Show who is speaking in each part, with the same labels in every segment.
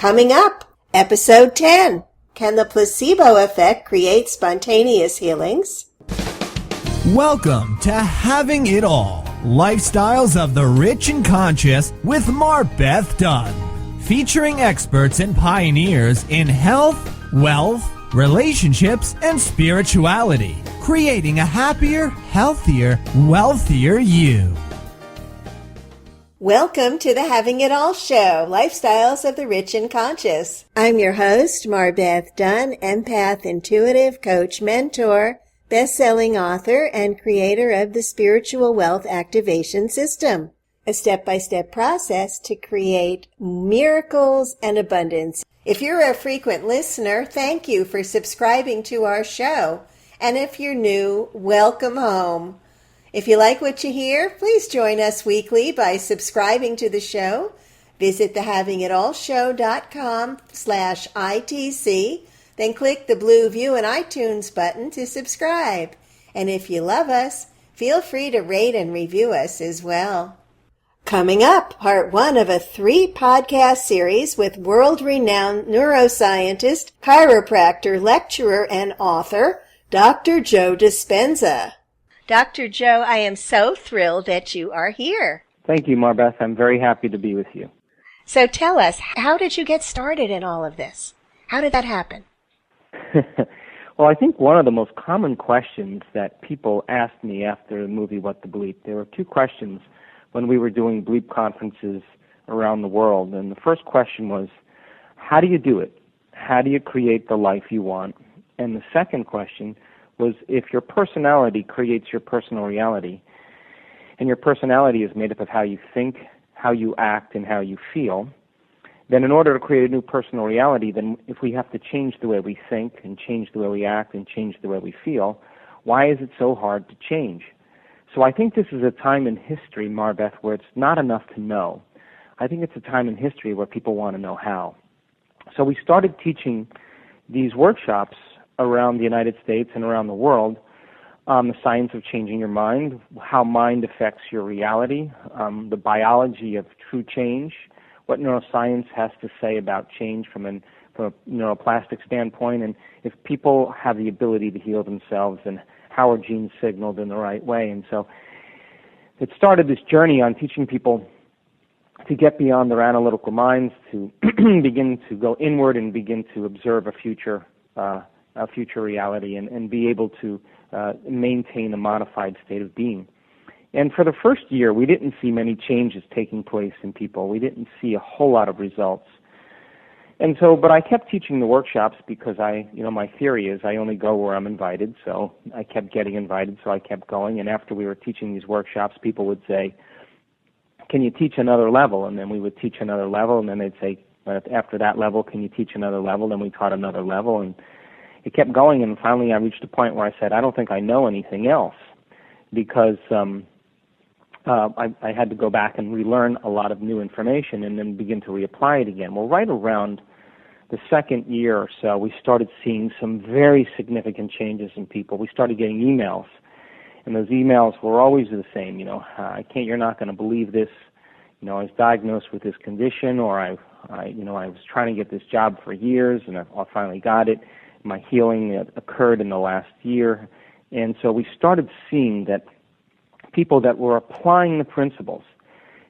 Speaker 1: Coming up, Episode 10. Can the placebo effect create spontaneous healings?
Speaker 2: Welcome to Having It All, Lifestyles of the Rich and Conscious with MarBeth Dunn, featuring experts and pioneers in health, wealth, relationships, and spirituality, creating a happier, healthier, wealthier you.
Speaker 1: Welcome to the Having It All Show, Lifestyles of the Rich and Conscious. I'm your host, MarBeth Dunn, empath, intuitive, coach, mentor, best-selling author, and creator of the Spiritual Wealth Activation System, a step-by-step process to create miracles and abundance. If you're a frequent listener, thank you for subscribing to our show. And if you're new, welcome home. If you like what you hear, please join us weekly by subscribing to the show. Visit TheHavingItAllShow.com/ITC. Then click the blue View in iTunes button to subscribe. And if you love us, feel free to rate and review us as well. Coming up, part 1 of a 3-podcast series with world-renowned neuroscientist, chiropractor, lecturer, and author, Dr. Joe Dispenza. Dr. Joe, I am so thrilled that you are here.
Speaker 3: Thank you, MarBeth. I'm very happy to be with you.
Speaker 1: So tell us, how did you get started in all of this? How did that happen?
Speaker 3: Well, I think one of the most common questions that people asked me after the movie What the Bleep, there were 2 questions when we were doing Bleep conferences around the world. And the first question was, how do you do it? How do you create the life you want? And the second question was, if your personality creates your personal reality, and your personality is made up of how you think, how you act, and how you feel, then in order to create a new personal reality, then if we have to change the way we think and change the way we act and change the way we feel, why is it so hard to change? So I think this is a time in history, MarBeth, where it's not enough to know. I think it's a time in history where people want to know how. So we started teaching these workshops around the United States and around the world on the science of changing your mind, how mind affects your reality, the biology of true change, what neuroscience has to say about change from a neuroplastic standpoint, and if people have the ability to heal themselves, and how are genes signaled in the right way. And so it started this journey on teaching people to get beyond their analytical minds, to begin to go inward and begin to observe a future reality and be able to maintain a modified state of being. And for the first year, we didn't see many changes taking place in people. We didn't see a whole lot of results. And so, but I kept teaching the workshops because my theory is I only go where I'm invited. So I kept getting invited, so I kept going. And after we were teaching these workshops, people would say, can you teach another level? And then we would teach another level, and then they'd say, after that level, can you teach another level? Then we taught another level, and it kept going. And finally, I reached a point where I said, I don't think I know anything else, because I had to go back and relearn a lot of new information and then begin to reapply it again. Well, right around the second year or so, we started seeing some very significant changes in people. We started getting emails, and those emails were always the same. You're not going to believe this. I was diagnosed with this condition, or I was trying to get this job for years, and I finally got it. My healing occurred in the last year, and so we started seeing that people that were applying the principles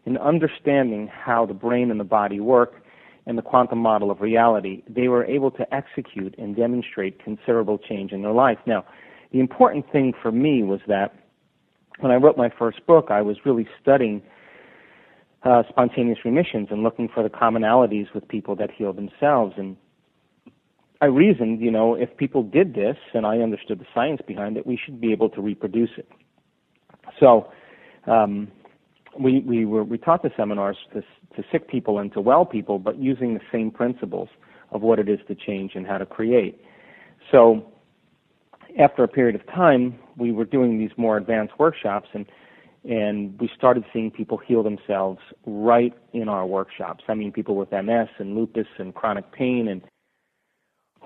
Speaker 3: and understanding how the brain and the body work and the quantum model of reality, they were able to execute and demonstrate considerable change in their life. Now, the important thing for me was that when I wrote my first book, I was really studying spontaneous remissions and looking for the commonalities with people that heal themselves. And I reasoned, if people did this, and I understood the science behind it, we should be able to reproduce it. So we taught the seminars to sick people and to well people, but using the same principles of what it is to change and how to create. So after a period of time, we were doing these more advanced workshops, and we started seeing people heal themselves right in our workshops. I mean, people with MS and lupus and chronic pain and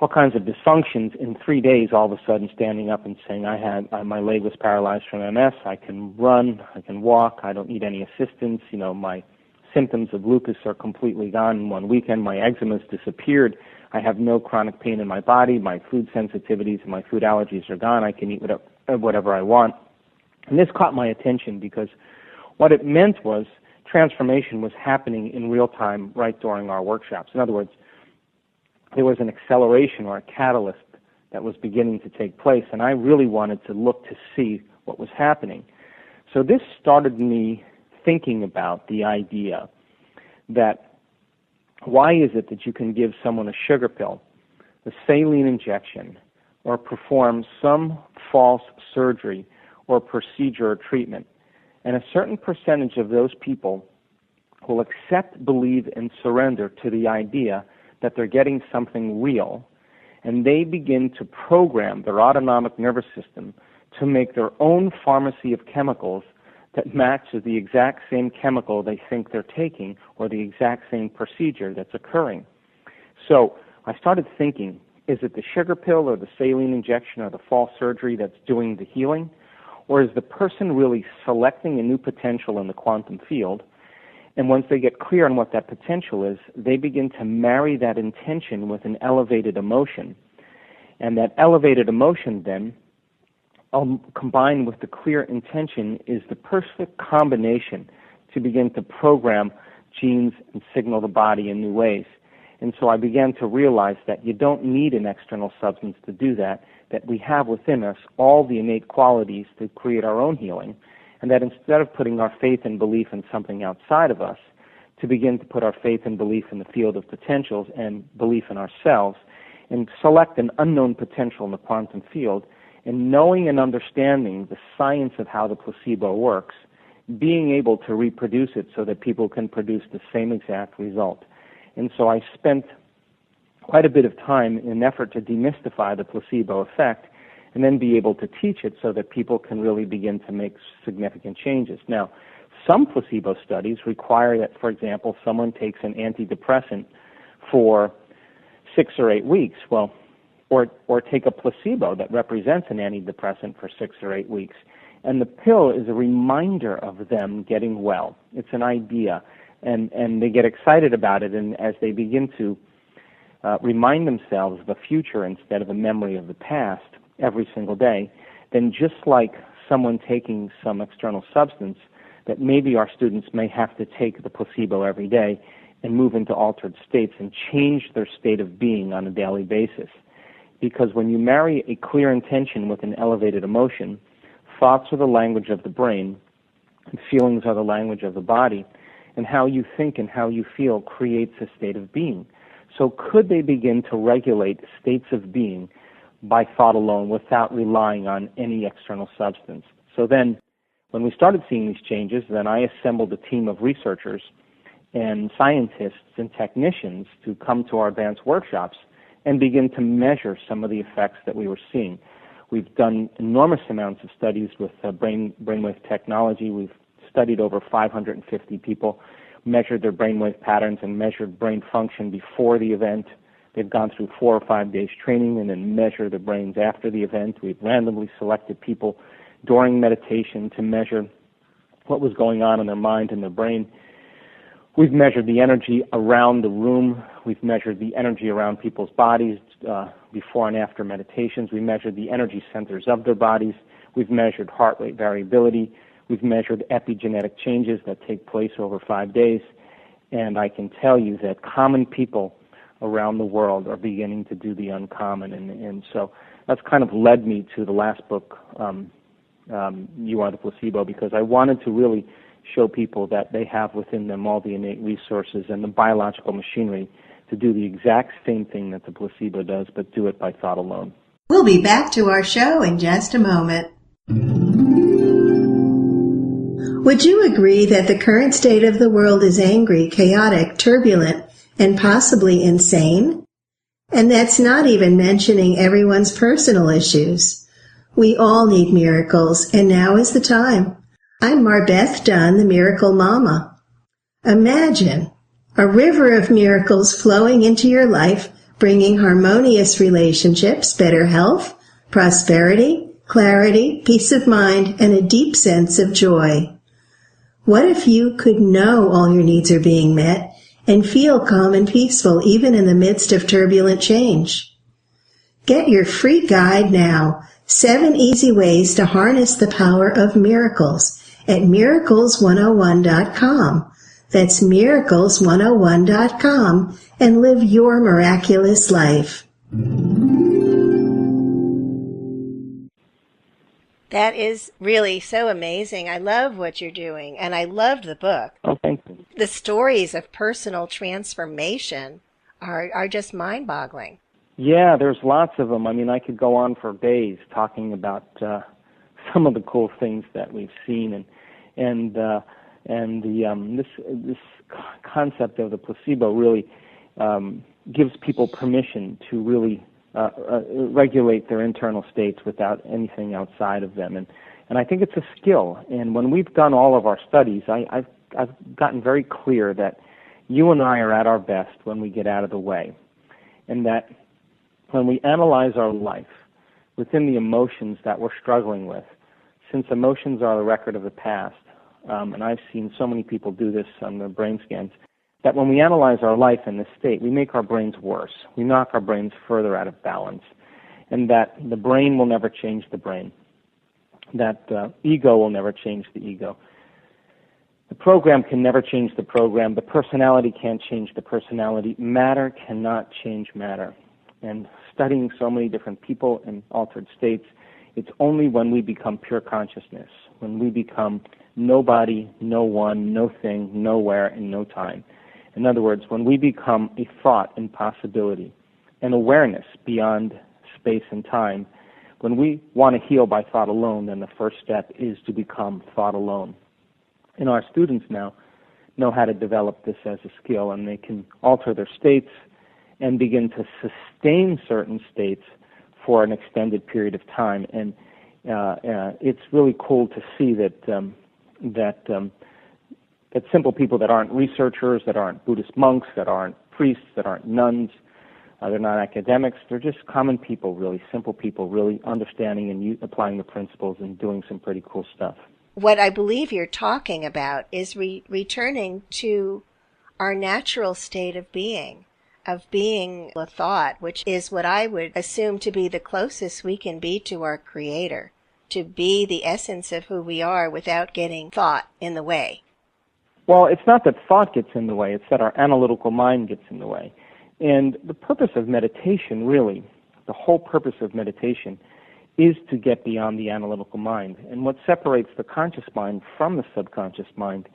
Speaker 3: all kinds of dysfunctions in 3 days, all of a sudden standing up and saying, my leg was paralyzed from MS, I can run, I can walk, I don't need any assistance, my symptoms of lupus are completely gone in one weekend. My eczema's disappeared. I have no chronic pain in my body. My food sensitivities and my food allergies are gone. I can eat whatever I want. And this caught my attention because what it meant was transformation was happening in real time right during our workshops. In other words, there was an acceleration or a catalyst that was beginning to take place, and I really wanted to look to see what was happening. So this started me thinking about the idea that why is it that you can give someone a sugar pill, a saline injection, or perform some false surgery or procedure or treatment, and a certain percentage of those people will accept, believe, and surrender to the idea that they're getting something real, and they begin to program their autonomic nervous system to make their own pharmacy of chemicals that matches the exact same chemical they think they're taking or the exact same procedure that's occurring. So I started thinking, is it the sugar pill or the saline injection or the false surgery that's doing the healing? Or is the person really selecting a new potential in the quantum field? And once they get clear on what that potential is, they begin to marry that intention with an elevated emotion. And that elevated emotion then, combined with the clear intention, is the perfect combination to begin to program genes and signal the body in new ways. And so I began to realize that you don't need an external substance to do that we have within us all the innate qualities to create our own healing, and that instead of putting our faith and belief in something outside of us, to begin to put our faith and belief in the field of potentials and belief in ourselves, and select an unknown potential in the quantum field, and knowing and understanding the science of how the placebo works, being able to reproduce it so that people can produce the same exact result. And so I spent quite a bit of time in an effort to demystify the placebo effect and then be able to teach it so that people can really begin to make significant changes. Now, some placebo studies require that, for example, someone takes an antidepressant for 6 or 8 weeks, or take a placebo that represents an antidepressant for 6 or 8 weeks. And the pill is a reminder of them getting well. It's an idea, and they get excited about it, and as they begin to remind themselves of the future instead of a memory of the past every single day, then just like someone taking some external substance, that maybe our students may have to take the placebo every day and move into altered states and change their state of being on a daily basis. Because when you marry a clear intention with an elevated emotion, thoughts are the language of the brain, and feelings are the language of the body, and how you think and how you feel creates a state of being. So could they begin to regulate states of being by thought alone without relying on any external substance? So then, when we started seeing these changes, then I assembled a team of researchers and scientists and technicians to come to our advanced workshops and begin to measure some of the effects that we were seeing. We've done enormous amounts of studies with brainwave technology. We've studied over 550 people, measured their brainwave patterns and measured brain function before the event. They've gone through 4 or 5 days training and then measure the brains after the event. We've randomly selected people during meditation to measure what was going on in their mind and their brain. We've measured the energy around the room. We've measured the energy around people's bodies before and after meditations. We measured the energy centers of their bodies. We've measured heart rate variability. We've measured epigenetic changes that take place over 5 days. And I can tell you that common people around the world are beginning to do the uncommon. And so that's kind of led me to the last book, You Are the Placebo, because I wanted to really show people that they have within them all the innate resources and the biological machinery to do the exact same thing that the placebo does, but do it by thought alone.
Speaker 1: We'll be back to our show in just a moment. Would you agree that the current state of the world is angry, chaotic, turbulent, and possibly insane? And that's not even mentioning everyone's personal issues. We all need miracles, and now is the time. I'm MarBeth Dunn, the Miracle Mama. Imagine a river of miracles flowing into your life, bringing harmonious relationships, better health, prosperity, clarity, peace of mind, and a deep sense of joy. What if you could know all your needs are being met and feel calm and peaceful even in the midst of turbulent change? Get your free guide now, 7 Easy Ways to Harness the Power of Miracles at miracles101.com. That's miracles101.com and live your miraculous life. That is really so amazing. I love what you're doing, and I loved the book.
Speaker 3: Oh, thank you.
Speaker 1: The stories of personal transformation are just mind-boggling.
Speaker 3: Yeah, there's lots of them. I mean, I could go on for days talking about some of the cool things that we've seen, this concept of the placebo really gives people permission to really regulate their internal states without anything outside of them, and I think it's a skill. And when we've done all of our studies, I've gotten very clear that you and I are at our best when we get out of the way, and that when we analyze our life within the emotions that we're struggling with, since emotions are the record of the past, and I've seen so many people do this on their brain scans, that when we analyze our life in this state, we make our brains worse. We knock our brains further out of balance, and that the brain will never change the brain, that ego will never change the ego. The program can never change the program. The personality can't change the personality. Matter cannot change matter. And studying so many different people in altered states, it's only when we become pure consciousness, when we become nobody, no one, no thing, nowhere, and no time. In other words, when we become a thought and possibility, an awareness beyond space and time, when we want to heal by thought alone, then the first step is to become thought alone. And our students now know how to develop this as a skill, and they can alter their states and begin to sustain certain states for an extended period of time. And it's really cool to see that simple people that aren't researchers, that aren't Buddhist monks, that aren't priests, that aren't nuns, they're not academics, they're just common people, really, simple people, really understanding and applying the principles and doing some pretty cool stuff.
Speaker 1: What I believe you're talking about is returning to our natural state of being a thought, which is what I would assume to be the closest we can be to our Creator, to be the essence of who we are without getting thought in the way.
Speaker 3: Well, it's not that thought gets in the way, it's that our analytical mind gets in the way. And the purpose of meditation, really, the whole purpose of meditation is to get beyond the analytical mind. And what separates the conscious mind from the subconscious mind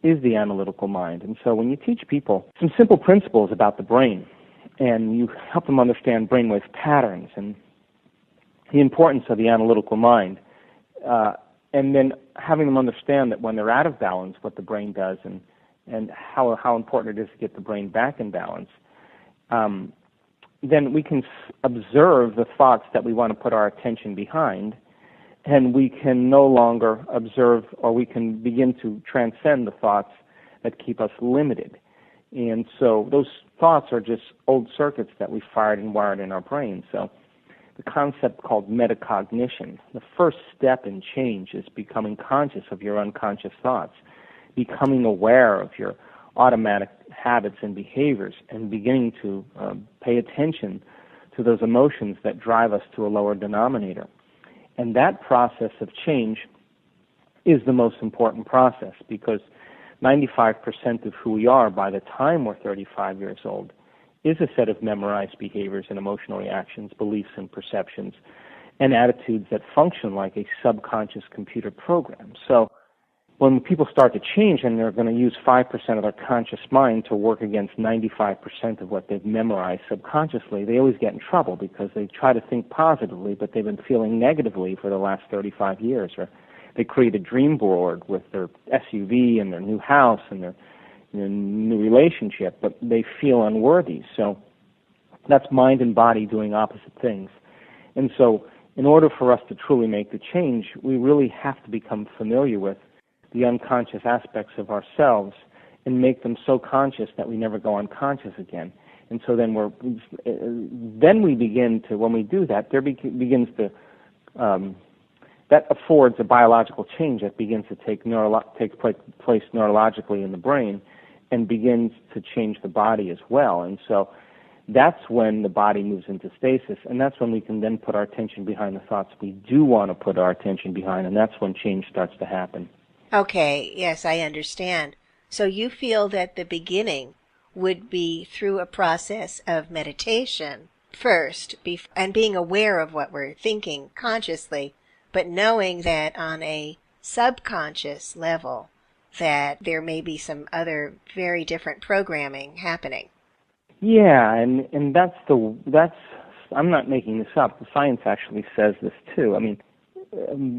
Speaker 3: is the analytical mind. And so when you teach people some simple principles about the brain, and you help them understand brainwave patterns and the importance of the analytical mind, and then having them understand that when they're out of balance, what the brain does, and how important it is to get the brain back in balance, then we can observe the thoughts that we want to put our attention behind, and we can no longer observe, or we can begin to transcend the thoughts that keep us limited. And so those thoughts are just old circuits that we fired and wired in our brain. So the concept called metacognition, the first step in change is becoming conscious of your unconscious thoughts, becoming aware of your automatic habits and behaviors, and beginning to pay attention to those emotions that drive us to a lower denominator. And that process of change is the most important process, because 95% of who we are by the time we're 35 years old is a set of memorized behaviors and emotional reactions, beliefs and perceptions, and attitudes that function like a subconscious computer program. So when people start to change and they're going to use 5% of their conscious mind to work against 95% of what they've memorized subconsciously, they always get in trouble, because they try to think positively, but they've been feeling negatively for the last 35 years. Or they create a dream board with their SUV and their new house and their new relationship, but they feel unworthy. So that's mind and body doing opposite things. And so in order for us to truly make the change, we really have to become familiar with the unconscious aspects of ourselves and make them so conscious that we never go unconscious again. And so then we begin to, when we do that, there begins the that affords a biological change that begins to take place neurologically in the brain and begins to change the body as well. And so that's when the body moves into stasis, and that's when we can then put our attention behind the thoughts we do want to put our attention behind, and that's when change starts to happen.
Speaker 1: Okay, yes, I understand. So you feel that the beginning would be through a process of meditation first, and being aware of what we're thinking consciously, but knowing that on a subconscious level that there may be some other very different programming happening.
Speaker 3: Yeah, and that's I'm not making this up. The science actually says this too. I mean,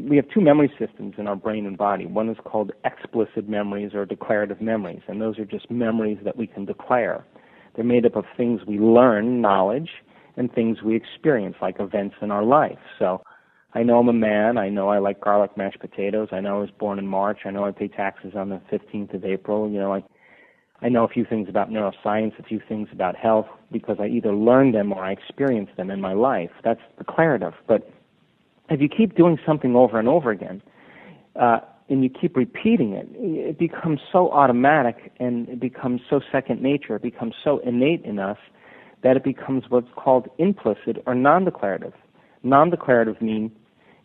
Speaker 3: we have two memory systems in our brain and body. One is called explicit memories or declarative memories, and those are just memories that we can declare. They're made up of things we learn, knowledge, and things we experience, like events in our life. So I know I'm a man. I know I like garlic mashed potatoes. I know I was born in March. I know I pay taxes on the 15th of April. I know a few things about neuroscience, a few things about health, because I either learned them or I experienced them in my life. That's declarative. But if you keep doing something over and over again, and you keep repeating it, it becomes so automatic and it becomes so second nature, it becomes so innate in us that it becomes what's called implicit or non-declarative. Non-declarative means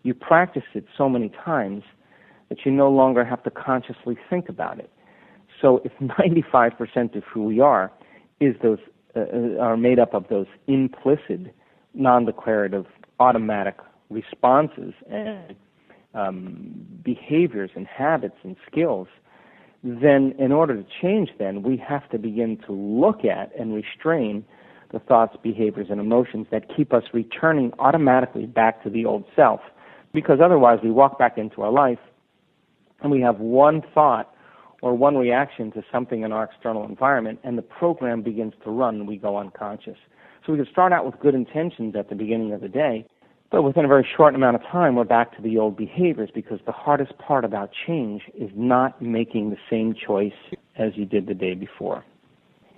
Speaker 3: you practice it so many times that you no longer have to consciously think about it. So if 95% of who we are are made up of those implicit, non-declarative, automatic responses and behaviors and habits and skills, then in order to change them, we have to begin to look at and restrain the thoughts, behaviors, and emotions that keep us returning automatically back to the old self. Because otherwise we walk back into our life and we have one thought or one reaction to something in our external environment, and the program begins to run and we go unconscious. So we can start out with good intentions at the beginning of the day, but within a very short amount of time, we're back to the old behaviors, because the hardest part about change is not making the same choice as you did the day before.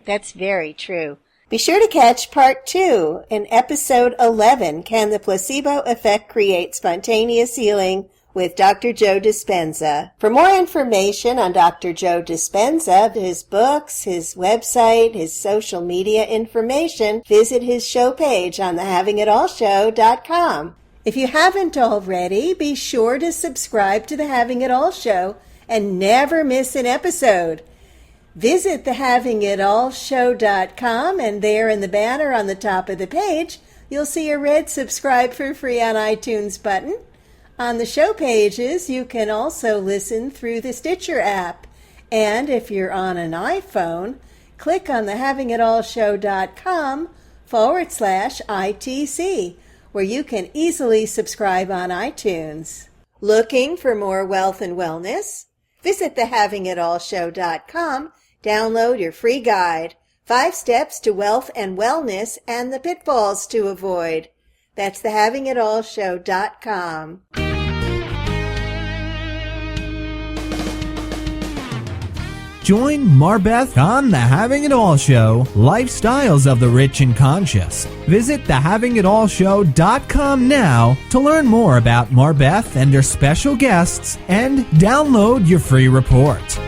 Speaker 1: That's very true. Be sure to catch Part 2 in Episode 11, Can the Placebo Effect Create Spontaneous Healing? With Dr. Joe Dispenza. For more information on Dr. Joe Dispenza, his books, his website, his social media information, visit his show page on TheHavingItAllShow.com. If you haven't already, be sure to subscribe to The Having It All Show and never miss an episode. Visit TheHavingItAllShow.com, and there in the banner on the top of the page, you'll see a red subscribe for free on iTunes button. On the show pages, you can also listen through the Stitcher app. And if you're on an iPhone, click on TheHavingItAllShow.com/ITC, where you can easily subscribe on iTunes. Looking for more wealth and wellness? Visit TheHavingItAllShow.com, download your free guide, 5 Steps to Wealth and Wellness and the Pitfalls to Avoid. That's TheHavingItAllShow.com.
Speaker 2: Join MarBeth on The Having It All Show, Lifestyles of the Rich and Conscious. Visit TheHavingItAllShow.com now to learn more about MarBeth and her special guests and download your free report.